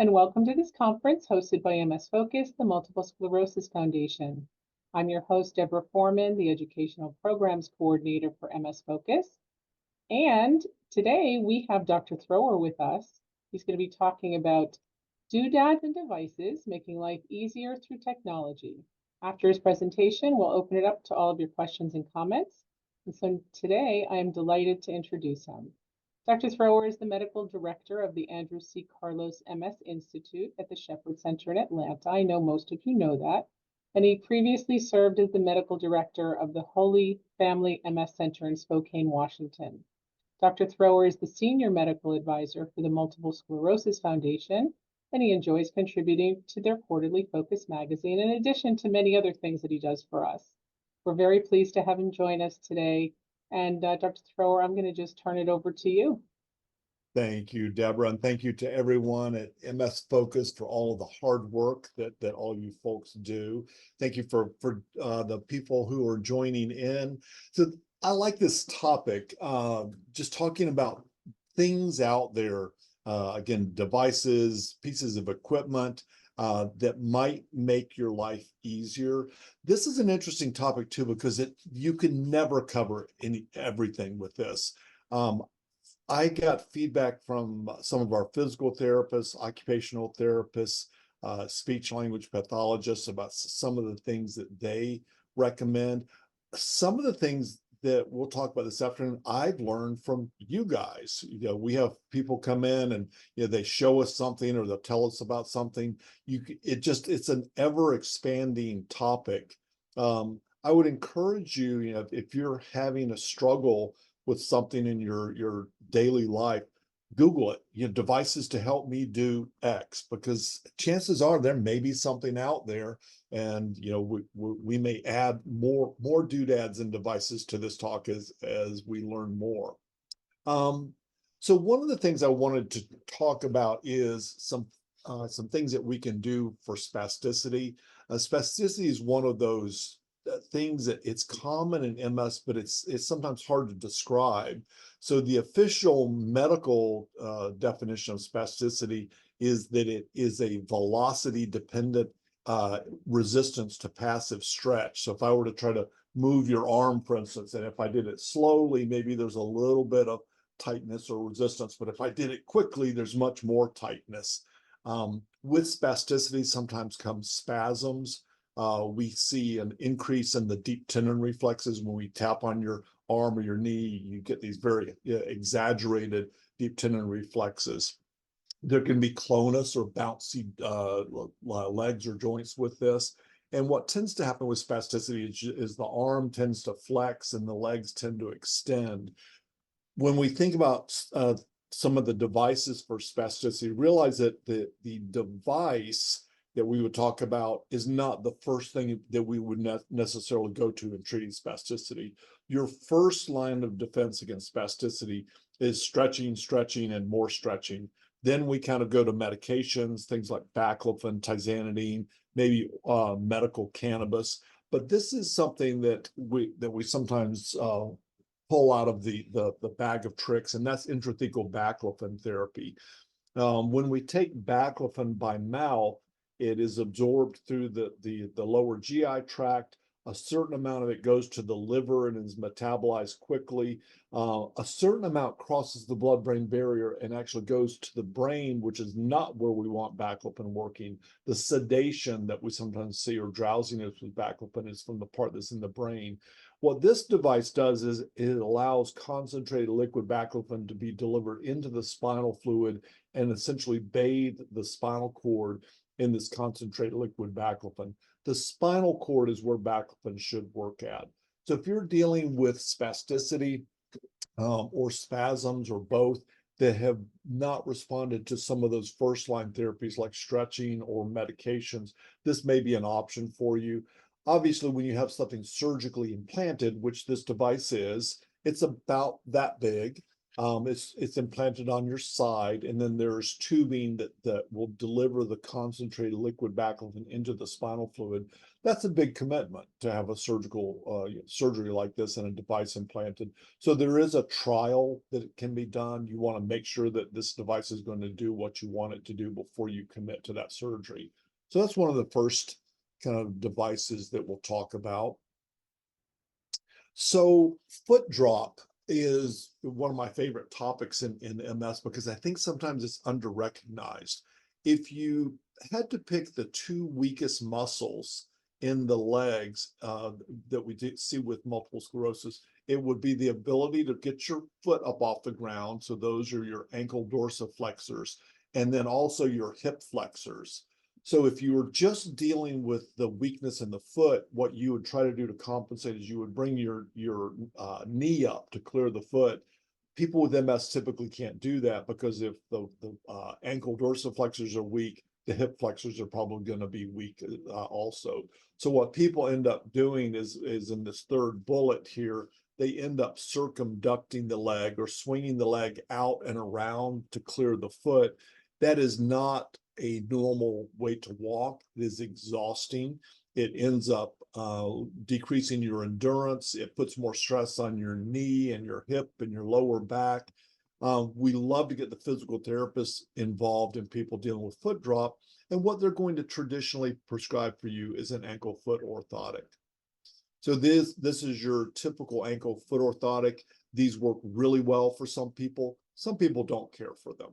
and welcome to this conference hosted by MS Focus, the Multiple Sclerosis Foundation. I'm your host, Deborah Foreman, the Educational Programs Coordinator for MS Focus. And today we have Dr. Thrower with us. He's going to be talking about doodads and devices, making life easier through technology. After his presentation, we'll open it up to all of your questions and comments. And so today I am delighted to introduce him. Dr. Thrower is the medical director of the Andrew C. Carlos MS Institute at the Shepherd Center in Atlanta. I know most of you know that. And he previously served as the medical director of the Holy Family MS Center in Spokane, Washington. Dr. Thrower is the senior medical advisor for the Multiple Sclerosis Foundation, and he enjoys contributing to their quarterly Focus magazine, in addition to many other things that he does for us. We're very pleased to have him join us today. And Dr. Thrower, I'm going to just turn it over to you. Thank you, Deborah, and thank you to everyone at MS Focus for all of the hard work that all you folks do. Thank you for the people who are joining in. So I like this topic, just talking about things out there, again, devices, pieces of equipment that might make your life easier. This is an interesting topic too, because you can never cover everything with this. I got feedback from some of our physical therapists, occupational therapists, speech language pathologists about some of the things that they recommend. Some of the things that we'll talk about this afternoon, I've learned from you guys. We have people come in and they show us something or they'll tell us about something. It's an ever expanding topic. I would encourage you, if you're having a struggle with something in your daily life, Google it, devices to help me do X, because chances are there may be something out there, and we may add more doodads and devices to this talk as we learn more. So one of the things I wanted to talk about is some things that we can do for spasticity. Spasticity is one of those things that it's common in MS, but it's sometimes hard to describe. So the official medical definition of spasticity is that it is a velocity dependent resistance to passive stretch. So if I were to try to move your arm, for instance, and if I did it slowly, maybe there's a little bit of tightness or resistance, but if I did it quickly, there's much more tightness. With spasticity sometimes comes spasms. We see an increase in the deep tendon reflexes. When we tap on your arm or your knee, you get these very exaggerated deep tendon reflexes. There can be clonus or bouncy legs or joints with this. And what tends to happen with spasticity is the arm tends to flex and the legs tend to extend. When we think about some of the devices for spasticity, realize that the device that we would talk about is not the first thing that we would necessarily go to in treating spasticity. Your first line of defense against spasticity is stretching, and more stretching. Then we kind of go to medications, things like baclofen, tizanidine, maybe medical cannabis. But this is something that we sometimes pull out of the bag of tricks, and that's intrathecal baclofen therapy. When we take baclofen by mouth, it is absorbed through the lower GI tract. A certain amount of it goes to the liver and is metabolized quickly. A certain amount crosses the blood-brain barrier and actually goes to the brain, which is not where we want baclofen working. The sedation that we sometimes see or drowsiness with baclofen is from the part that's in the brain. What this device does is it allows concentrated liquid baclofen to be delivered into the spinal fluid and essentially bathe the spinal cord in this concentrated liquid baclofen. The spinal cord is where baclofen should work at. So if you're dealing with spasticity or spasms or both that have not responded to some of those first line therapies like stretching or medications, this may be an option for you. Obviously, when you have something surgically implanted, which this device is, it's about that big. It's implanted on your side, and then there's tubing that will deliver the concentrated liquid baclofen into the spinal fluid. That's a big commitment to have a surgical surgery like this and a device implanted. So there is a trial that it can be done. You want to make sure that this device is going to do what you want it to do before you commit to that surgery. So that's one of the first kind of devices that we'll talk about. So foot drop is one of my favorite topics in MS because I think sometimes it's under-recognized. If you had to pick the two weakest muscles in the legs that we see with multiple sclerosis, it would be the ability to get your foot up off the ground. So those are your ankle dorsiflexors, and then also your hip flexors. So if you were just dealing with the weakness in the foot, what you would try to do to compensate is you would bring your knee up to clear the foot. People with MS typically can't do that because if the ankle dorsiflexors are weak, the hip flexors are probably going to be weak also. So what people end up doing is in this third bullet here, they end up circumducting the leg or swinging the leg out and around to clear the foot. That is not a normal way to walk. It is exhausting. It ends up decreasing your endurance. It puts more stress on your knee and your hip and your lower back. We love to get the physical therapists involved in people dealing with foot drop. And what they're going to traditionally prescribe for you is an ankle foot orthotic. So this is your typical ankle foot orthotic. These work really well for some people. Some people don't care for them.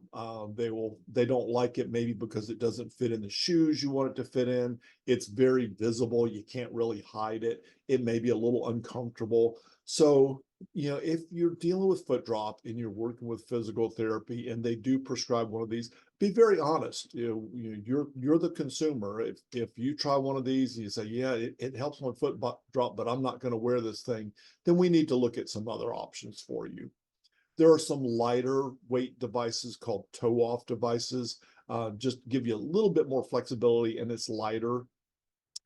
They don't like it maybe because it doesn't fit in the shoes you want it to fit in. It's very visible. You can't really hide it. It may be a little uncomfortable. So, if you're dealing with foot drop and you're working with physical therapy and they do prescribe one of these, be very honest. You're the consumer. If you try one of these and you say, yeah, it helps my foot drop, but I'm not going to wear this thing, then we need to look at some other options for you. There are some lighter weight devices called toe-off devices, just give you a little bit more flexibility and it's lighter.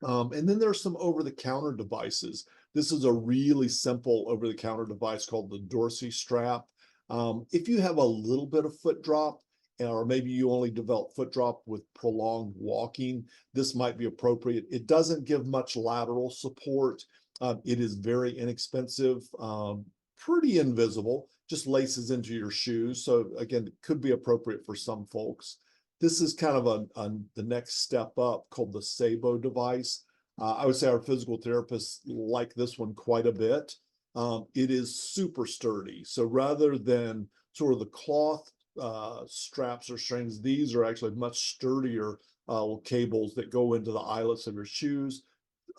And then there's some over-the-counter devices. This is a really simple over-the-counter device called the Dorsy strap. If you have a little bit of foot drop, or maybe you only develop foot drop with prolonged walking, this might be appropriate. It doesn't give much lateral support. It is very inexpensive, pretty invisible, just laces into your shoes. So again, it could be appropriate for some folks. This is kind of the next step up called the Sabo device. I would say our physical therapists like this one quite a bit. It is super sturdy. So rather than sort of the cloth straps or strings, these are actually much sturdier cables that go into the eyelets of your shoes.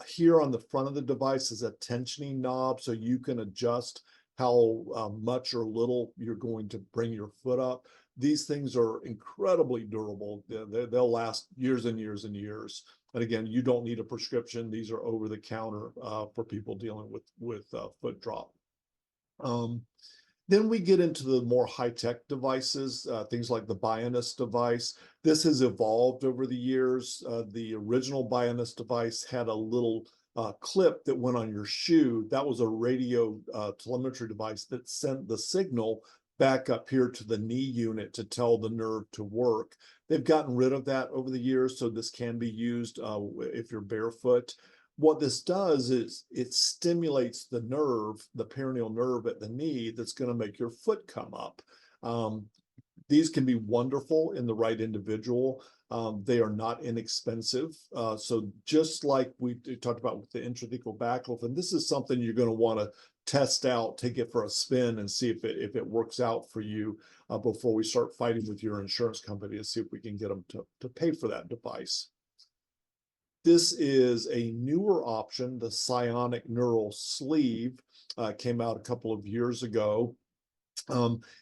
Here on the front of the device is a tensioning knob, so you can adjust how much or little you're going to bring your foot up. These things are incredibly durable. They'll last years and years and years. And again, you don't need a prescription. These are over the counter for people dealing with foot drop. Then we get into the more high-tech devices, things like the Bioness device. This has evolved over the years. The original Bioness device had a little clip that went on your shoe. That was a radio telemetry device that sent the signal back up here to the knee unit to tell the nerve to work. They've gotten rid of that over the years, so this can be used if you're barefoot. What this does is it stimulates the nerve, the peroneal nerve at the knee that's going to make your foot come up. These can be wonderful in the right individual. They are not inexpensive. So just like we talked about with the intrathecal baclofen, this is something you're going to want to test out, take it for a spin and see if it works out for you before we start fighting with your insurance company to see if we can get them to pay for that device. This is a newer option. The Psionic neural sleeve came out a couple of years ago.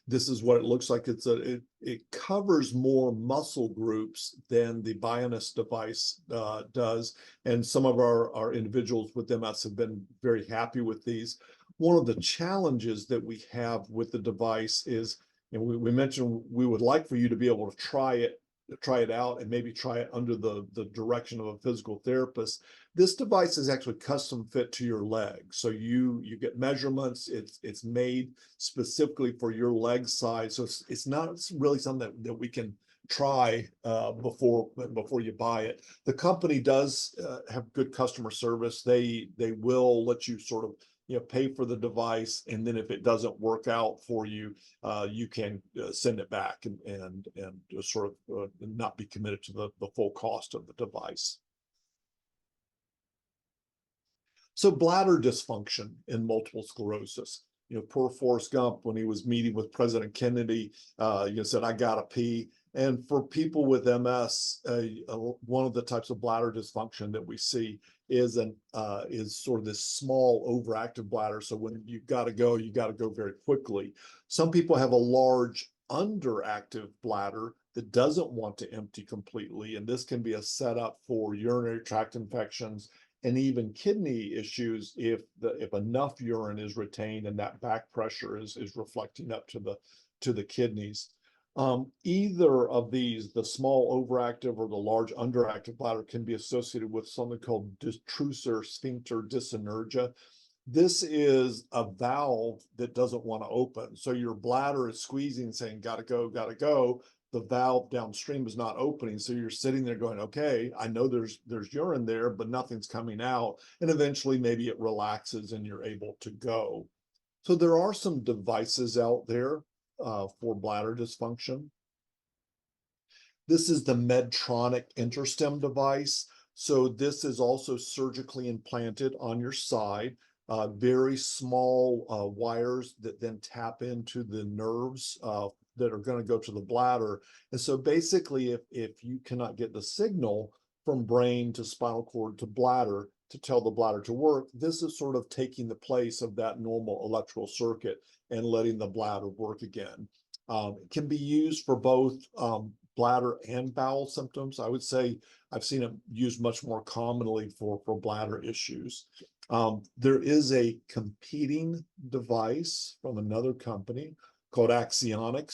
This is what it looks like. It covers more muscle groups than the Bioness device does. And some of our individuals with MS have been very happy with these. One of the challenges that we have with the device is, we mentioned we would like for you to be able to try it try it out and maybe try it under the direction of a physical therapist. This device is actually custom fit to your leg. So you get measurements, it's made specifically for your leg size. So it's not really something that we can try before you buy it. The company does have good customer service. They will let you sort of pay for the device, and then if it doesn't work out for you, you can send it back and sort of not be committed to the full cost of the device. So bladder dysfunction in multiple sclerosis. Poor Forrest Gump, when he was meeting with President Kennedy, said, "I gotta pee." And for people with MS, one of the types of bladder dysfunction that we see is sort of this small overactive bladder. So when you got to go very quickly. Some people have a large underactive bladder that doesn't want to empty completely, and this can be a setup for urinary tract infections and even kidney issues if enough urine is retained and that back pressure is reflecting up to the kidneys. Either of these, the small overactive or the large underactive bladder, can be associated with something called detrusor sphincter dysynergia. This is a valve that doesn't want to open. So your bladder is squeezing, saying, gotta go, gotta go. The valve downstream is not opening. So you're sitting there going, okay, I know there's urine there, but nothing's coming out. And eventually maybe it relaxes and you're able to go. So there are some devices out there for bladder dysfunction. This is the Medtronic InterStim device. So this is also surgically implanted on your side. Very small wires that then tap into the nerves that are going to go to the bladder. And so basically, if you cannot get the signal from brain to spinal cord to bladder to tell the bladder to work, this is sort of taking the place of that normal electrical circuit and letting the bladder work again. It can be used for both bladder and bowel symptoms. I would say I've seen it used much more commonly for bladder issues. There is a competing device from another company called Psionic.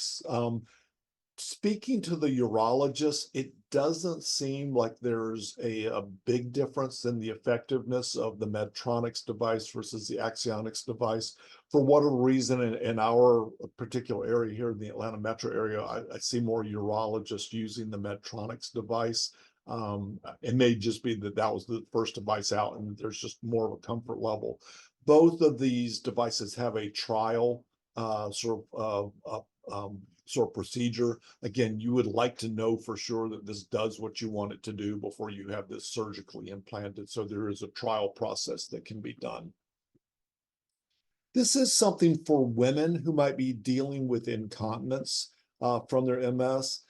Speaking to the urologist, it doesn't seem like there's a big difference in the effectiveness of the Medtronic's device versus the Psionic device. For whatever reason, in our particular area here in the Atlanta metro area, I see more urologists using the Medtronic's device. It may just be that was the first device out and there's just more of a comfort level. Both of these devices have a trial sort of procedure. Again, you would like to know for sure that this does what you want it to do before you have this surgically implanted. So there is a trial process that can be done. This is something for women who might be dealing with incontinence from their MS.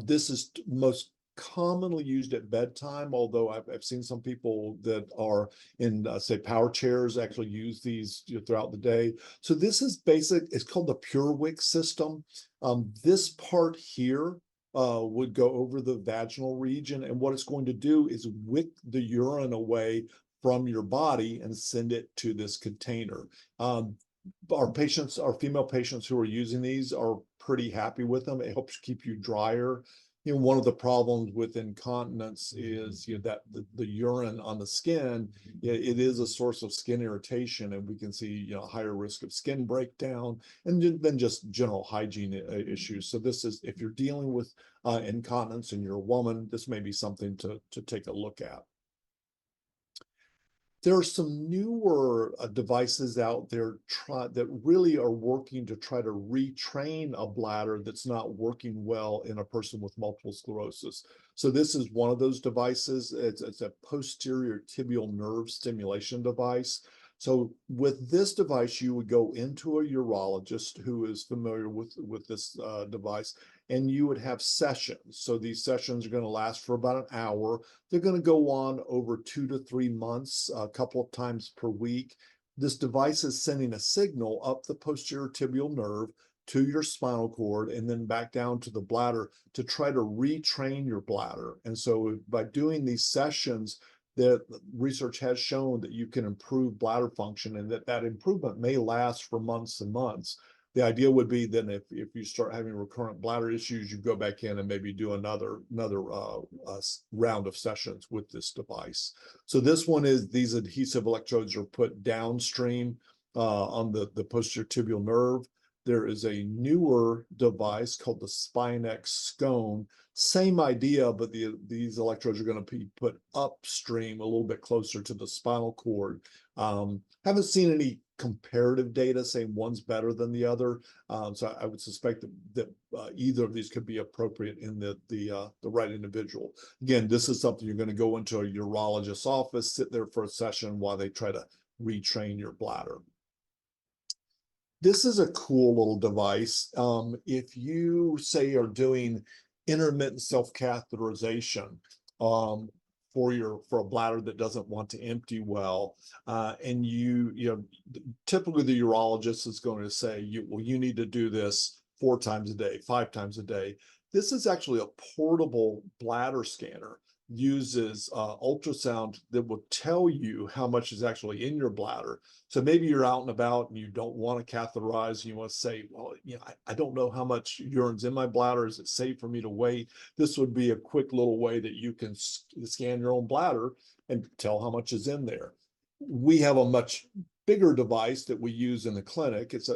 This is most commonly used at bedtime, although I've seen some people that are in, say, power chairs actually use these throughout the day. So this is basic. It's called the PureWick system. This part here would go over the vaginal region, and what it's going to do is wick the urine away from your body and send it to this container. Our female patients who are using these are pretty happy with them. It helps keep you drier. One of the problems with incontinence is that the urine on the skin, it is a source of skin irritation, and we can see higher risk of skin breakdown and then just general hygiene issues. So this is, if you're dealing with incontinence and you're a woman, this may be something to take a look at. There are some newer devices out there that really are working to try to retrain a bladder that's not working well in a person with multiple sclerosis. So this is one of those devices. It's a posterior tibial nerve stimulation device. So with this device, you would go into a urologist who is familiar with this device, and you would have sessions. So these sessions are going to last for about an hour. They're going to go on over 2 to 3 months, a couple of times per week. This device is sending a signal up the posterior tibial nerve to your spinal cord and then back down to the bladder to try to retrain your bladder. And so by doing these sessions, the research has shown that you can improve bladder function, and that improvement may last for months and months. The idea would be then if you start having recurrent bladder issues, you go back in and maybe do another round of sessions with this device. So this one is, these adhesive electrodes are put downstream on the posterior tibial nerve. There is a newer device called the Psionic scone. Same idea, but these electrodes are going to be put upstream a little bit closer to the spinal cord. Haven't seen any comparative data saying one's better than the other. So I would suspect that either of these could be appropriate in the right individual. Again, this is something you're going to go into a urologist's office, sit there for a session while they try to retrain your bladder. This is a cool little device. If you say are doing intermittent self-catheterization for a bladder that doesn't want to empty well, and you know, typically the urologist is going to say, well, you need to do this 4 times a day, 5 times a day. This is actually a portable bladder scanner. Uses ultrasound that will tell you how much is actually in your bladder. So maybe you're out and about and you don't want to catheterize. You want to say, well, you know, I don't know how much urine's in my bladder. Is it safe for me to wait? This would be a quick little way that you can scan your own bladder and tell how much is in there. We have a much bigger device that we use in the clinic. It's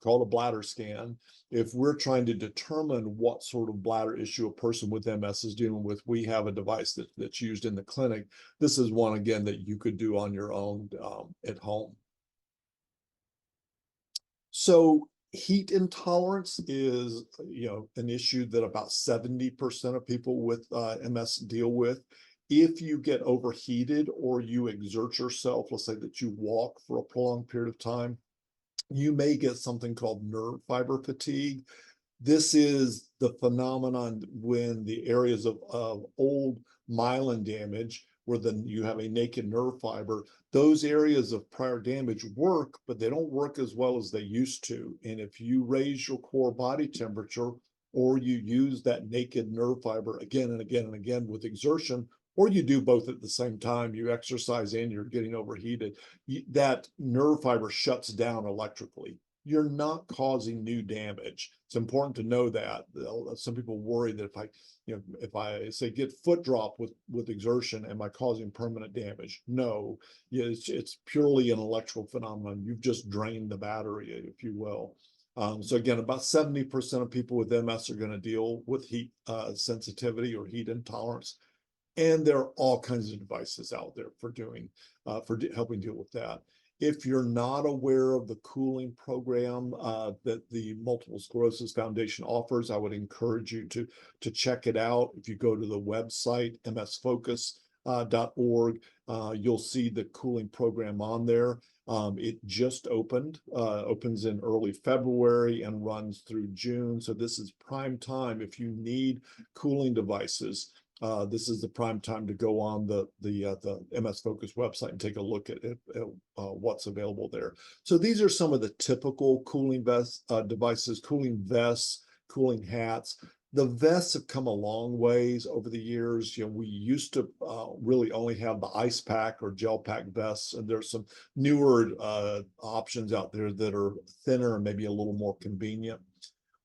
called a bladder scan. If we're trying to determine what sort of bladder issue a person with MS is dealing with, we have a device that's used in the clinic. This is one, again, that you could do on your own at home. So heat intolerance is, you know, an issue that about 70% of people with MS deal with. If you get overheated or you exert yourself, let's say that you walk for a prolonged period of time, you may get something called nerve fiber fatigue. This is the phenomenon when the areas of old myelin damage, where then you have a naked nerve fiber, those areas of prior damage work, but they don't work as well as they used to. And if you raise your core body temperature, or you use that naked nerve fiber again and again and again with exertion, or you do both at the same time, you exercise and you're getting overheated, that nerve fiber shuts down electrically. You're not causing new damage. It's important to know that. Some people worry that if I say get foot drop with exertion, am I causing permanent damage? No, it's purely an electrical phenomenon. You've just drained the battery, if you will. So again, about 70% of people with MS are going to deal with heat sensitivity or heat intolerance. And there are all kinds of devices out there for helping deal with that. If you're not aware of the cooling program that the Multiple Sclerosis Foundation offers, I would encourage you to check it out. If you go to the website, msfocus.org, you'll see the cooling program on there. It just opens in early February and runs through June. So this is prime time if you need cooling devices. This is the prime time to go on the MS Focus website and take a look at what's available there. So these are some of the typical cooling devices, cooling vests, cooling hats. The vests have come a long ways over the years. You know, we used to really only have the ice pack or gel pack vests, and there's some newer options out there that are thinner and maybe a little more convenient.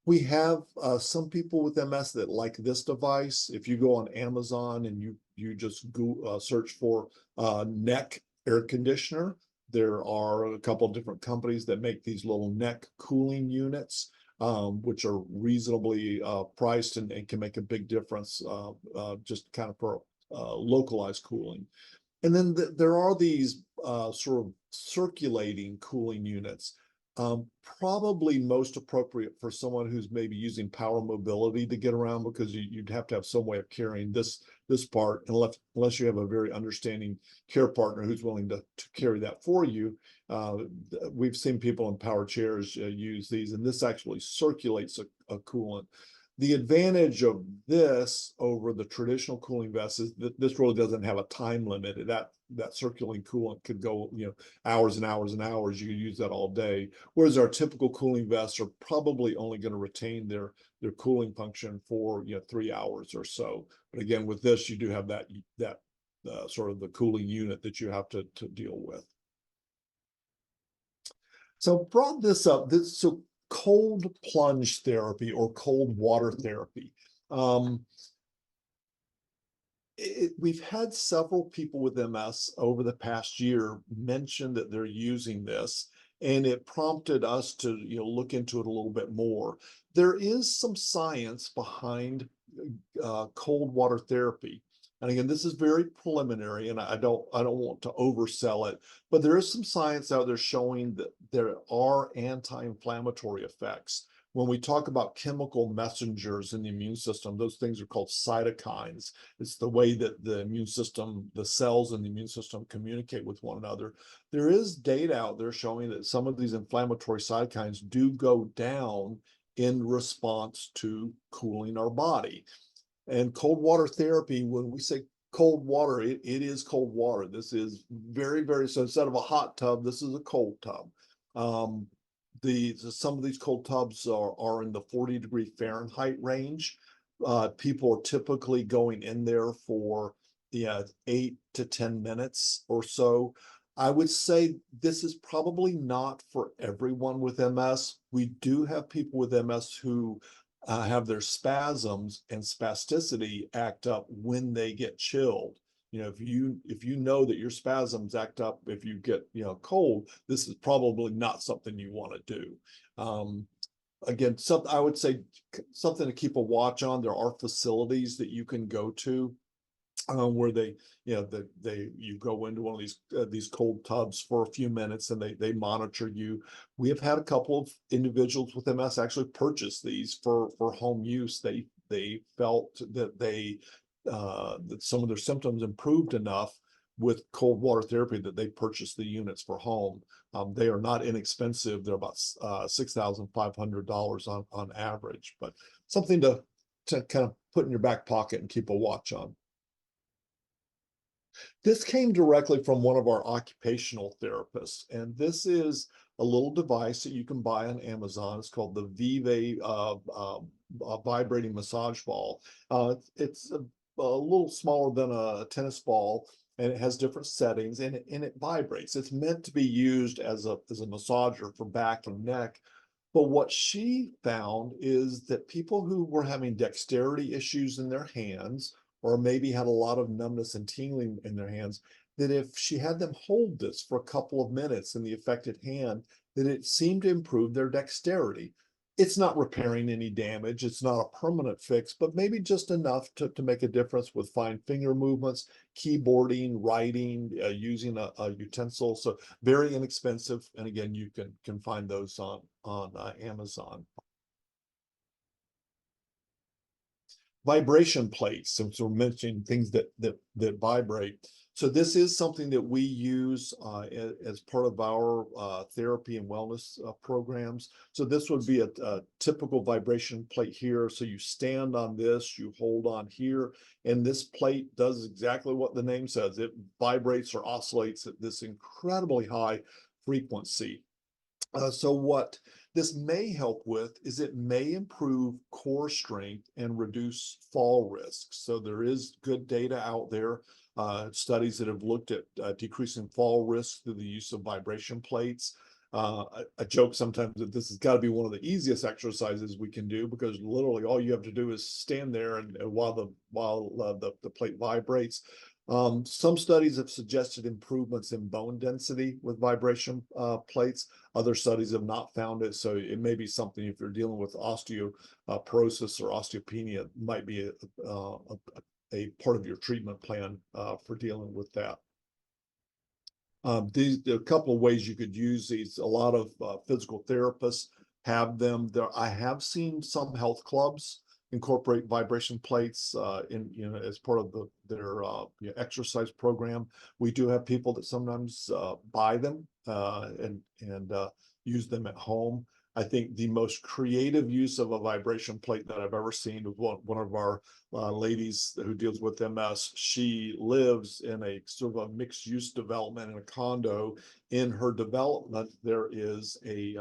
We have some people with MS that like this device. If you go on Amazon and you just search for neck air conditioner, there are a couple of different companies that make these little neck cooling units, which are reasonably priced and can make a big difference just kind of for localized cooling. And then there are these sort of circulating cooling units. Probably most appropriate for someone who's maybe using power mobility to get around, because you'd have to have some way of carrying this part, unless you have a very understanding care partner who's willing to carry that for you. We've seen people in power chairs use these, and this actually circulates a coolant. The advantage of this over the traditional cooling vest is that this really doesn't have a time limit. That circulating coolant could go, you know, hours and hours and hours. You can use that all day. Whereas our typical cooling vests are probably only going to retain their cooling function for, you know, 3 hours or so. But again, with this, you do have that sort of the cooling unit that you have to deal with. So brought this up. So cold plunge therapy or cold water therapy. We've had several people with MS over the past year mention that they're using this, and it prompted us to look into it a little bit more. There is some science behind cold water therapy. And again, this is very preliminary, and I don't want to oversell it, but there is some science out there showing that there are anti-inflammatory effects. When we talk about chemical messengers in the immune system, those things are called cytokines. It's the way that the immune system, the cells in the immune system communicate with one another. There is data out there showing that some of these inflammatory cytokines do go down in response to cooling our body. And cold water therapy, when we say cold water, it is cold water. This is very, very, so instead of a hot tub, this is a cold tub. Some of these cold tubs are in the 40-degree Fahrenheit range. People are typically going in there for 8 to 10 minutes or so. I would say this is probably not for everyone with MS. We do have people with MS who have their spasms and spasticity act up when they get chilled. If you know that your spasms act up if you get cold, this is probably not something you want to do. Again, I would say something to keep a watch on. There are facilities that you can go to where you go into one of these cold tubs for a few minutes and they monitor you. We have had a couple of individuals with MS actually purchase these for home use. They felt that that some of their symptoms improved enough with cold water therapy that they purchased the units for home. They are not inexpensive. They're about $6,500 on average, but something to kind of put in your back pocket and keep a watch on. This came directly from one of our occupational therapists, and this is a little device that you can buy on Amazon. It's called the Vive vibrating massage ball. It's a little smaller than a tennis ball, and it has different settings, and it vibrates. It's meant to be used as a massager for back and neck. But what she found is that people who were having dexterity issues in their hands, or maybe had a lot of numbness and tingling in their hands, that if she had them hold this for a couple of minutes in the affected hand, that it seemed to improve their dexterity. It's not repairing any damage. It's not a permanent fix, but maybe just enough to make a difference with fine finger movements, keyboarding, writing, using a utensil. So very inexpensive. And again, you can find those on Amazon. Vibration plates, since we're mentioning things that vibrate. So this is something that we use as part of our therapy and wellness programs. So this would be a typical vibration plate here. So you stand on this, you hold on here, and this plate does exactly what the name says. It vibrates or oscillates at this incredibly high frequency. So what this may help with is it may improve core strength and reduce fall risk. So there is good data out there, studies that have looked at decreasing fall risk through the use of vibration plates. I joke sometimes that this has got to be one of the easiest exercises we can do, because literally all you have to do is stand there and while the plate vibrates. Some studies have suggested improvements in bone density with vibration plates. Other studies have not found it. So it may be something, if you're dealing with osteoporosis or osteopenia, might be a part of your treatment plan for dealing with that. There are a couple of ways you could use these. A lot of physical therapists have them. I have seen some health clubs incorporate vibration plates as part of their exercise program. We do have people that sometimes buy them and use them at home. I think the most creative use of a vibration plate that I've ever seen was one of our ladies who deals with MS. She lives in a sort of a mixed use development in a condo, in her development, there is a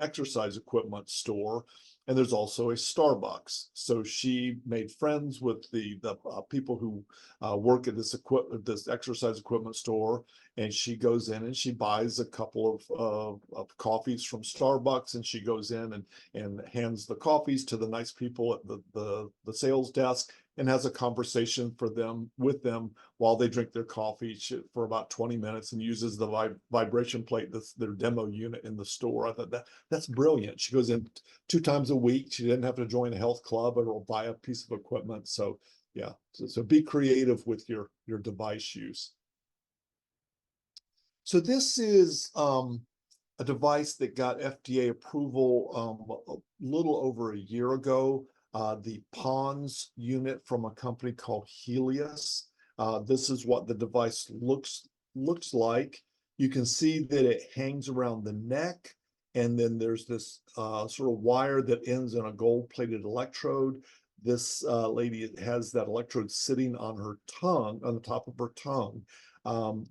exercise equipment store, and there's also a Starbucks. So she made friends with the people who work at this exercise equipment store, and she goes in and she buys a couple of coffees from Starbucks, and she goes in and hands the coffees to the nice people at the sales desk, and has a conversation with them while they drink their coffee for about 20 minutes, and uses the vibration plate that's their demo unit in the store. I thought that's brilliant. She goes in 2 times a week. She didn't have to join a health club or buy a piece of equipment. So yeah, so be creative with your device use. So this is a device that got FDA approval a little over a year ago. The Pons unit from a company called Helios. This is what the device looks like. You can see that it hangs around the neck, and then there's this sort of wire that ends in a gold-plated electrode. This lady has that electrode sitting on her tongue, on the top of her tongue.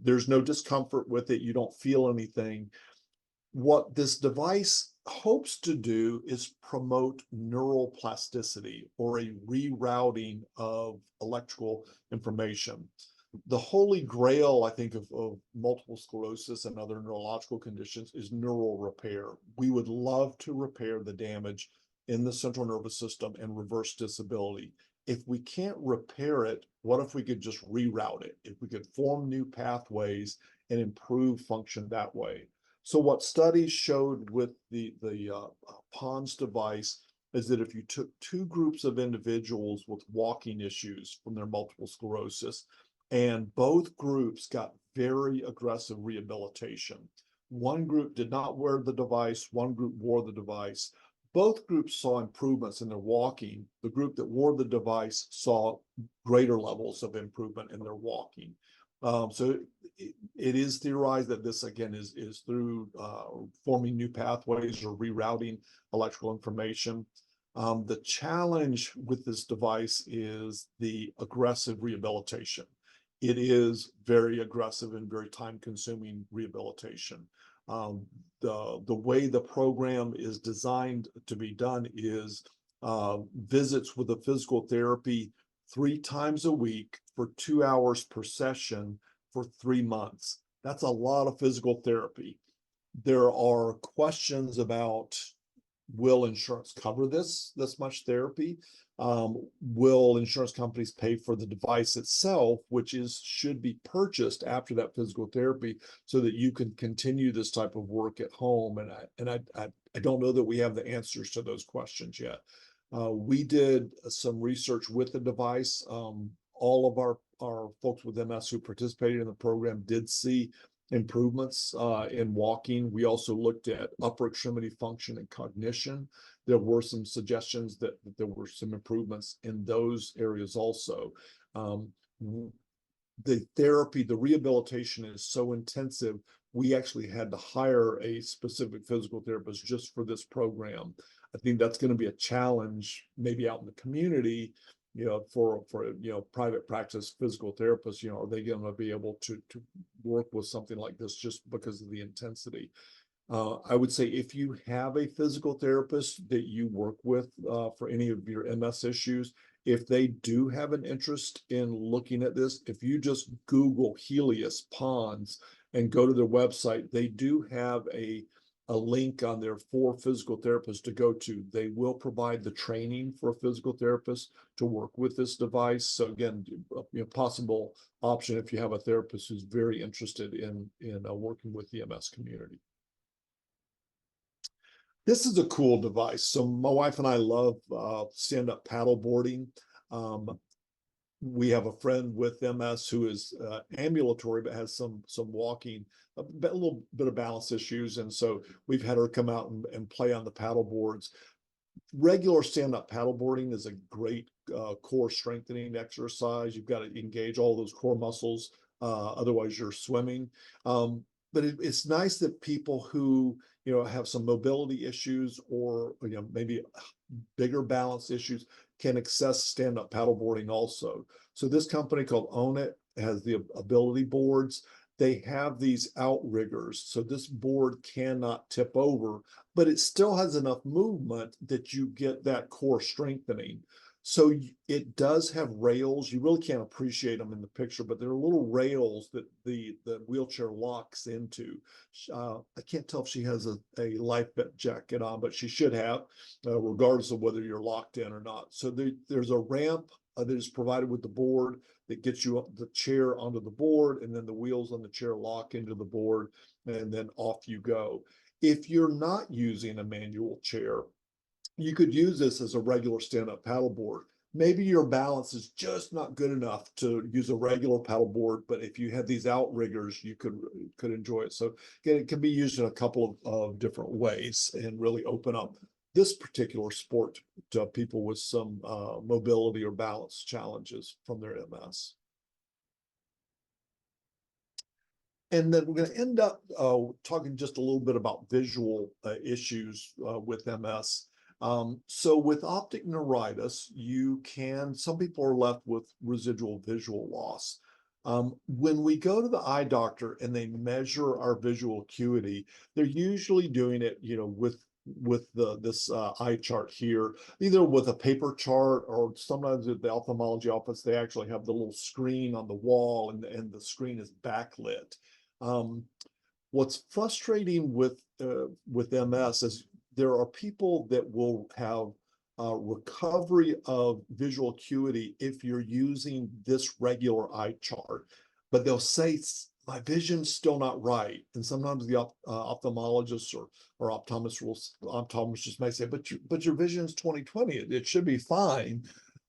There's no discomfort with it. You don't feel anything. What this device hopes to do is promote neural plasticity, or a rerouting of electrical information. The holy grail, I think, of multiple sclerosis and other neurological conditions is neural repair. We would love to repair the damage in the central nervous system and reverse disability. If we can't repair it, what if we could just reroute it? If we could form new pathways and improve function that way. So what studies showed with the Pons device is that if you took 2 groups of individuals with walking issues from their multiple sclerosis, and both groups got very aggressive rehabilitation. One group did not wear the device, one group wore the device. Both groups saw improvements in their walking. The group that wore the device saw greater levels of improvement in their walking. So it is theorized that this, again, is through forming new pathways or rerouting electrical information. The challenge with this device is the aggressive rehabilitation. It is very aggressive and very time-consuming rehabilitation. The way the program is designed to be done is visits with a physical therapy 3 times a week for 2 hours per session for 3 months. That's a lot of physical therapy. There are questions about, will insurance cover this much therapy? Will insurance companies pay for the device itself, which should be purchased after that physical therapy, so that you can continue this type of work at home? And I don't know that we have the answers to those questions yet. We did some research with the device. All of our folks with MS who participated in the program did see improvements in walking. We also looked at upper extremity function and cognition. There were some suggestions that there were some improvements in those areas also. The therapy, the rehabilitation is so intensive, we actually had to hire a specific physical therapist just for this program. I think that's going to be a challenge maybe out in the community, for private practice physical therapists. Are they going to be able to work with something like this just because of the intensity? I would say if you have a physical therapist that you work with for any of your MS issues, if they do have an interest in looking at this, if you just Google Helios Pons and go to their website, they do have a link on there for physical therapists to go to. They will provide the training for a physical therapist to work with this device. So again, possible option if you have a therapist who's very interested in working with the MS community. This is a cool device. So my wife and I love stand-up paddle boarding. We have a friend with MS who is ambulatory but has some walking, a little bit of balance issues, and so we've had her come out and play on the paddle boards. Regular stand-up paddle boarding is a great core strengthening exercise. You've got to engage all those core muscles, otherwise you're swimming. But it's nice that people who have some mobility issues or maybe bigger balance issues can access stand-up paddleboarding also. So this company called Own It has the ability boards. they have these outriggers. So this board cannot tip over, but it still has enough movement that you get that core strengthening. So it does have rails. You really can't appreciate them in the picture, but there are little rails that the wheelchair locks into. I can't tell if she has a life jacket on, but she should have, regardless of whether you're locked in or not. So there's a ramp that is provided with the board that gets you up the chair onto the board, and then the wheels on the chair lock into the board, and then off you go. If you're not using a manual chair, you could use this as a regular stand-up paddleboard. Maybe your balance is just not good enough to use a regular paddleboard, but if you had these outriggers, you could enjoy it. So again, it can be used in a couple of different ways and really open up this particular sport to people with some mobility or balance challenges from their MS. And then we're going to end up talking just a little bit about visual issues with MS. So with optic neuritis, some people are left with residual visual loss. When we go to the eye doctor and they measure our visual acuity, they're usually doing it, with this eye chart here, either with a paper chart, or sometimes at the ophthalmology office, they actually have the little screen on the wall, and the screen is backlit. What's frustrating with MS is there are people that will have recovery of visual acuity if you're using this regular eye chart, but they'll say, my vision's still not right. And sometimes the ophthalmologists or optometrists may say, but your vision's 20/20. It should be fine.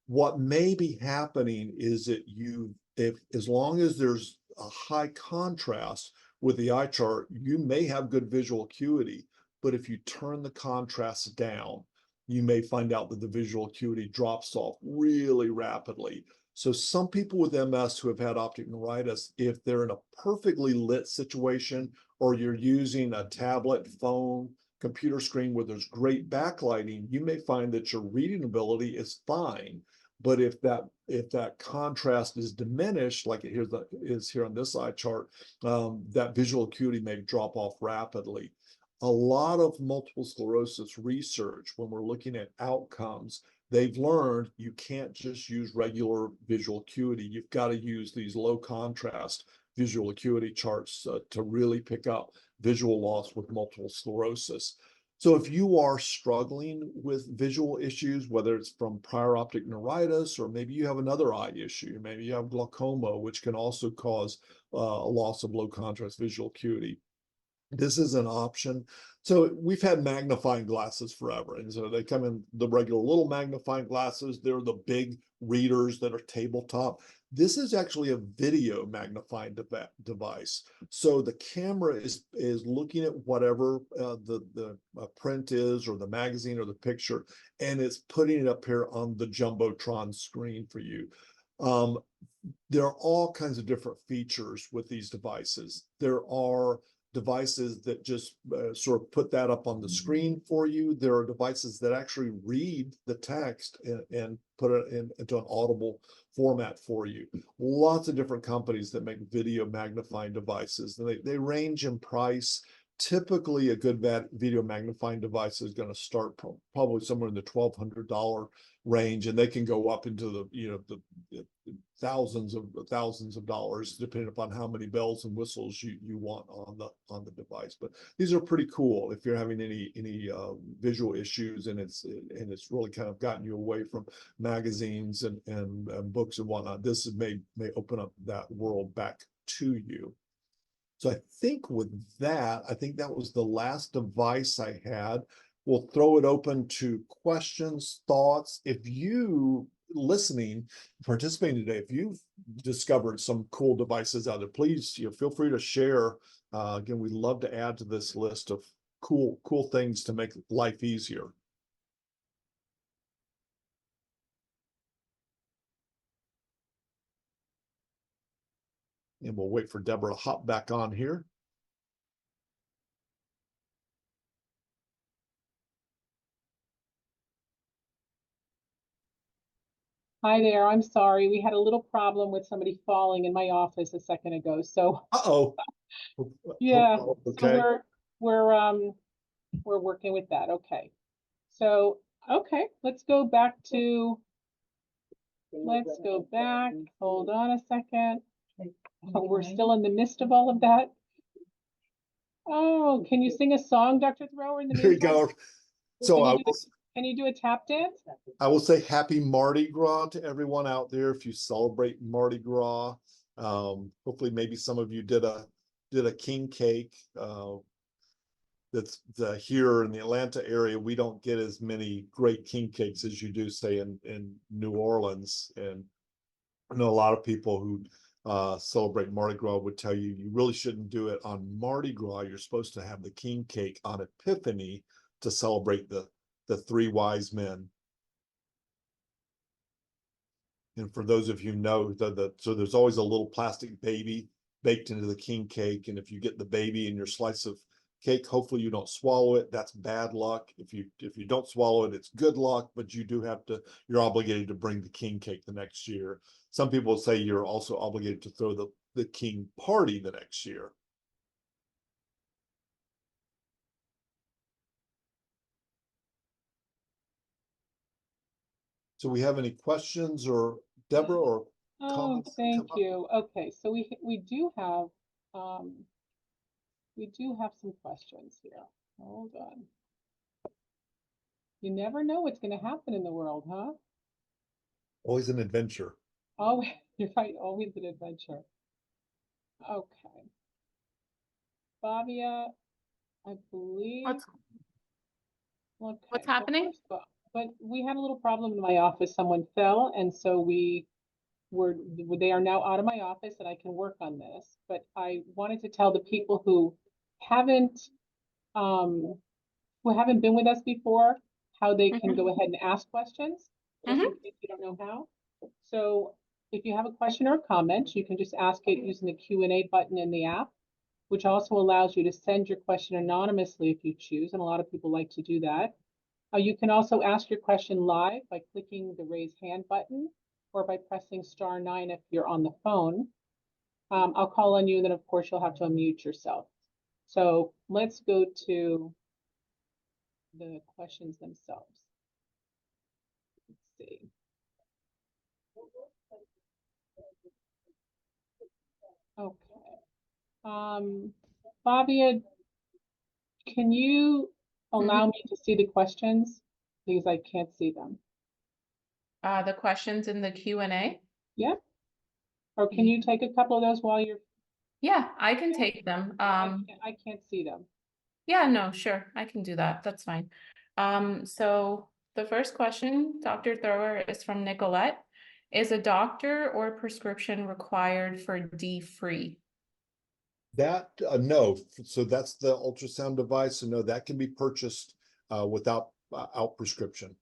What may be happening is that as long as there's a high contrast with the eye chart, you may have good visual acuity, but if you turn the contrast down, you may find out that the visual acuity drops off really rapidly. So some people with MS who have had optic neuritis, if they're in a perfectly lit situation, or you're using a tablet, phone, computer screen where there's great backlighting, you may find that your reading ability is fine. But if that contrast is diminished, like it is here on this eye chart, that visual acuity may drop off rapidly. A lot of multiple sclerosis research, when we're looking at outcomes, they've learned you can't just use regular visual acuity. You've got to use these low contrast visual acuity charts to really pick up visual loss with multiple sclerosis. So if you are struggling with visual issues, whether it's from prior optic neuritis, or maybe you have another eye issue, maybe you have glaucoma, which can also cause a loss of low contrast visual acuity, this is an option. So we've had magnifying glasses forever. And so they come in the regular little magnifying glasses. They're the big readers that are tabletop. This is actually a video magnifying device. So the camera is looking at whatever the print is, or the magazine, or the picture, and it's putting it up here on the Jumbotron screen for you. There are all kinds of different features with these devices. There are devices that just sort of put that up on the screen for you. There are devices that actually read the text and put it into an audible format for you. Lots of different companies that make video magnifying devices. They range in price. Typically, a good video magnifying device is going to start probably somewhere in the $1,200 range, and they can go up into the thousands of dollars, depending upon how many bells and whistles you want on the device. But these are pretty cool if you're having any visual issues, and it's really kind of gotten you away from magazines and books and whatnot. This may open up that world back to you. So I think with that, I think that was the last device I had. We'll throw it open to questions, thoughts. If you listening, participating today, if you've discovered some cool devices out there, please feel free to share. Again, we'd love to add to this list of cool things to make life easier. And we'll wait for Deborah to hop back on here. Hi there. I'm sorry. We had a little problem with somebody falling in my office a second ago. So Uh-oh. yeah, so Okay. we're working with that. Okay. So okay, let's go back. Hold on a second. Oh, we're still in the midst of all of that. Oh, can you sing a song, Dr. Thrower, in the There you meantime? go. So Can you do a tap dance? I will say happy Mardi Gras to everyone out there if you celebrate Mardi Gras. Hopefully maybe some of you did a king cake. That's here in the Atlanta area, we don't get as many great king cakes as you do, say, in New Orleans. And I know a lot of people who celebrate Mardi Gras would tell you you really shouldn't do it on Mardi Gras. You're supposed to have the king cake on Epiphany to celebrate the three wise men. And for those of you who know, so there's always a little plastic baby baked into the king cake. And if you get the baby in your slice of cake, hopefully you don't swallow it. That's bad luck. If you don't swallow it, it's good luck, but you're obligated to bring the king cake the next year. Some people say you're also obligated to throw the king party the next year. So we have any questions or Deborah or comments? Thank you. Okay, so we do have some questions here. Hold on. You never know what's going to happen in the world, huh? Always an adventure. Oh, you're right. Always an adventure. Okay. Fabia, I believe. What's happening? But we had a little problem in my office. Someone fell, and so they are now out of my office, and I can work on this. But I wanted to tell the people who haven't been with us before how they can go ahead and ask questions, just in case you don't know how. So if you have a question or a comment, you can just ask it using the Q&A button in the app, which also allows you to send your question anonymously if you choose, and a lot of people like to do that. You can also ask your question live by clicking the raise hand button or by pressing *9 if you're on the phone. I'll call on you, and then of course you'll have to unmute yourself. So let's go to the questions themselves. Let's see. Okay. Fabia, can you allow me to see the questions? Because I can't see them. The questions in the Q&A? Yeah. Or can you take a couple of those while you're... Yeah, I can take them. I can't see them. Yeah, no, sure. I can do that. That's fine. So the first question, Dr. Thrower, is from Nicolette. Is a doctor or prescription required for D-free? That, no, so that's the ultrasound device. So no, that can be purchased without out prescription.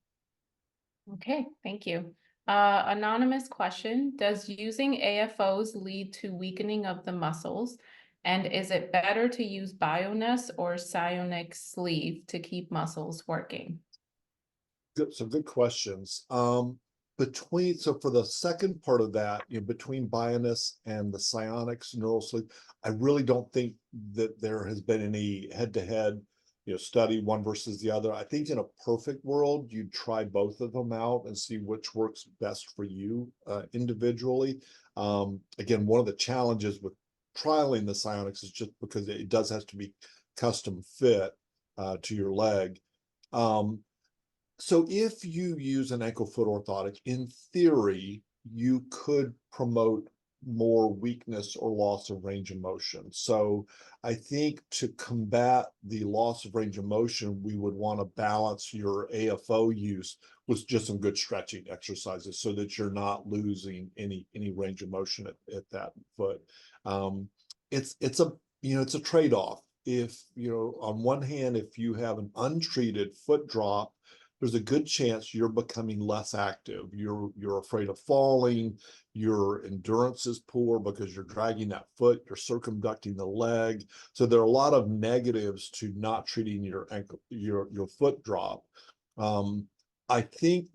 Okay, thank you. Anonymous question, does using AFOs lead to weakening of the muscles? And is it better to use Bioness or Psionic sleeve to keep muscles working? Good, so good questions. So for the second part of that, between Bioness and the Psionics neural sleep, I really don't think that there has been any head-to-head study one versus the other. I think in a perfect world, you'd try both of them out and see which works best for you individually. Again, one of the challenges with trialing the Psionics is just because it does have to be custom fit to your leg. So if you use an ankle foot orthotic, in theory, you could promote more weakness or loss of range of motion. So I think to combat the loss of range of motion, we would want to balance your AFO use with just some good stretching exercises so that you're not losing any range of motion at that foot. It's a trade-off. If on one hand, if you have an untreated foot drop, there's a good chance you're becoming less active. You're afraid of falling. Your endurance is poor because you're dragging that foot. You're circumducting the leg. So there are a lot of negatives to not treating your ankle, your foot drop. I think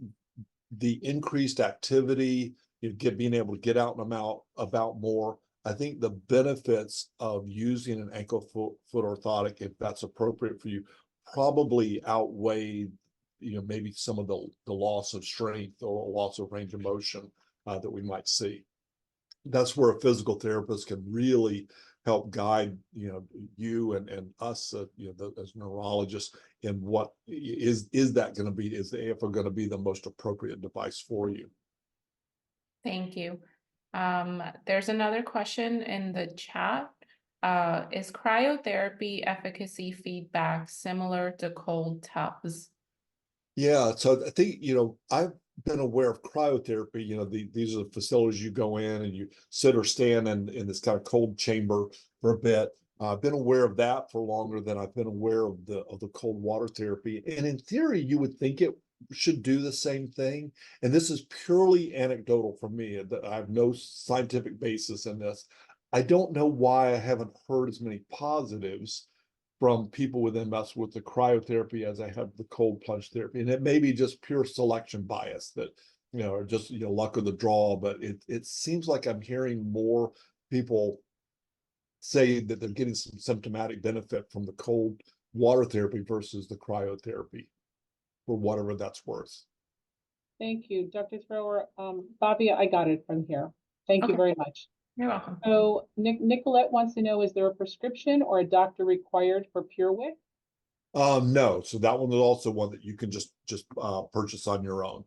the increased activity, being able to get out and about more. I think the benefits of using an ankle foot orthotic, if that's appropriate for you, probably outweigh, maybe some of the loss of strength or loss of range of motion that we might see. That's where a physical therapist can really help guide, you and us, as neurologists, in what is that going to be? Is the AFO going to be the most appropriate device for you? Thank you. There's another question in the chat. Is cryotherapy efficacy feedback similar to cold tubs? Yeah, so I think, I've been aware of cryotherapy. These are the facilities you go in and you sit or stand in this kind of cold chamber for a bit. I've been aware of that for longer than I've been aware of the cold water therapy. And in theory, you would think it should do the same thing. And this is purely anecdotal for me. I have no scientific basis in this. I don't know why I haven't heard as many positives from people with MS with the cryotherapy as I have the cold plunge therapy. And it may be just pure selection bias that, or just, luck of the draw, but it seems like I'm hearing more people say that they're getting some symptomatic benefit from the cold water therapy versus the cryotherapy, for whatever that's worth. Thank you, Dr. Thrower. Bobby, I got it from here. Thank you Okay. very much. You're welcome. So Nicolette wants to know, is there a prescription or a doctor required for PureWick? No, so that one is also one that you can just purchase on your own.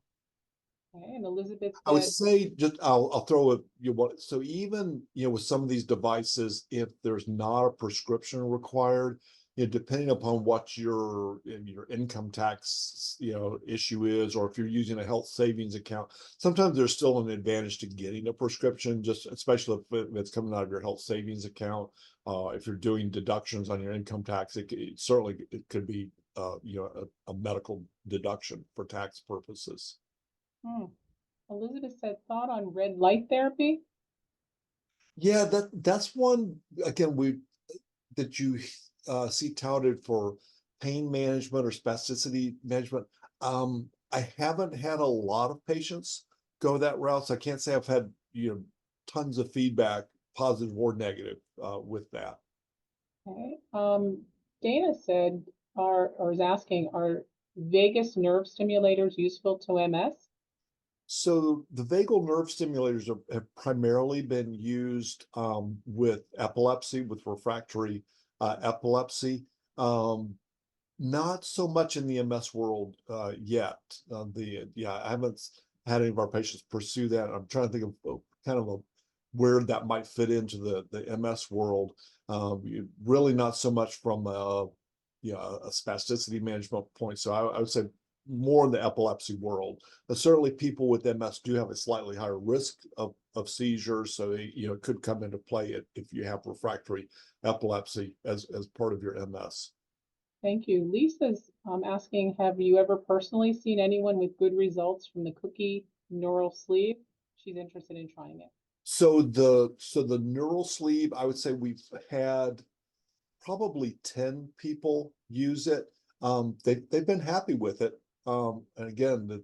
Okay, and Elizabeth I would said, say I'll throw it, so even, with some of these devices, if there's not a prescription required, depending upon what your income tax, issue is, or if you're using a health savings account, sometimes there's still an advantage to getting a prescription, just especially if it's coming out of your health savings account. If you're doing deductions on your income tax, it certainly could be, a medical deduction for tax purposes. Elizabeth said, thought on red light therapy? Yeah, that's one, again, that you see touted for pain management or spasticity management. I haven't had a lot of patients go that route, so I can't say I've had, tons of feedback, positive or negative, with that. Okay. Dana said, or is asking, are vagus nerve stimulators useful to MS? So the vagal nerve stimulators have primarily been used with epilepsy, with refractory epilepsy. Not so much in the MS world yet. I haven't had any of our patients pursue that. I'm trying to think of kind of where that might fit into the MS world. Really not so much from a spasticity management point. So I would say more in the epilepsy world. But certainly people with MS do have a slightly higher risk of seizures, so it could come into play if you have refractory epilepsy as part of your MS. Thank you. Lisa's asking, have you ever personally seen anyone with good results from the cookie neural sleeve? She's interested in trying it. So the neural sleeve, I would say we've had probably 10 people use it. They've been happy with it. And again,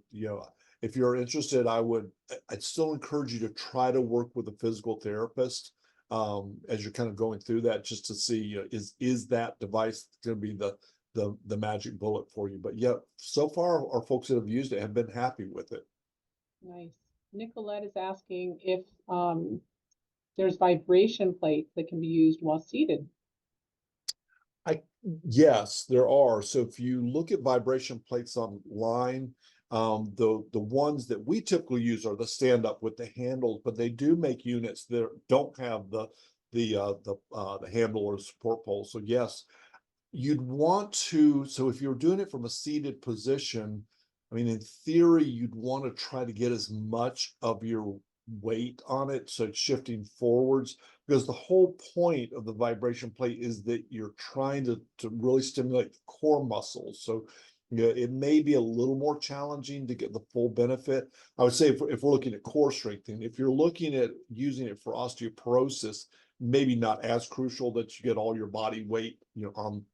if you're interested, I'd still encourage you to try to work with a physical therapist as you're kind of going through that, just to see, is that device going to be the magic bullet for you? But yeah, so far our folks that have used it have been happy with it. Nice. Nicolette is asking if there's vibration plates that can be used while seated. Yes, there are. So if you look at vibration plates online, the ones that we typically use are the stand up with the handles, but they do make units that don't have the handle or support pole. So yes, you'd want to. So if you're doing it from a seated position, I mean, in theory, you'd want to try to get as much of your weight on it, so it's shifting forwards, because the whole point of the vibration plate is that you're trying to really stimulate the core muscles. So it may be a little more challenging to get the full benefit. I would say if we're looking at core strengthening, if you're looking at using it for osteoporosis, maybe not as crucial that you get all your body weight on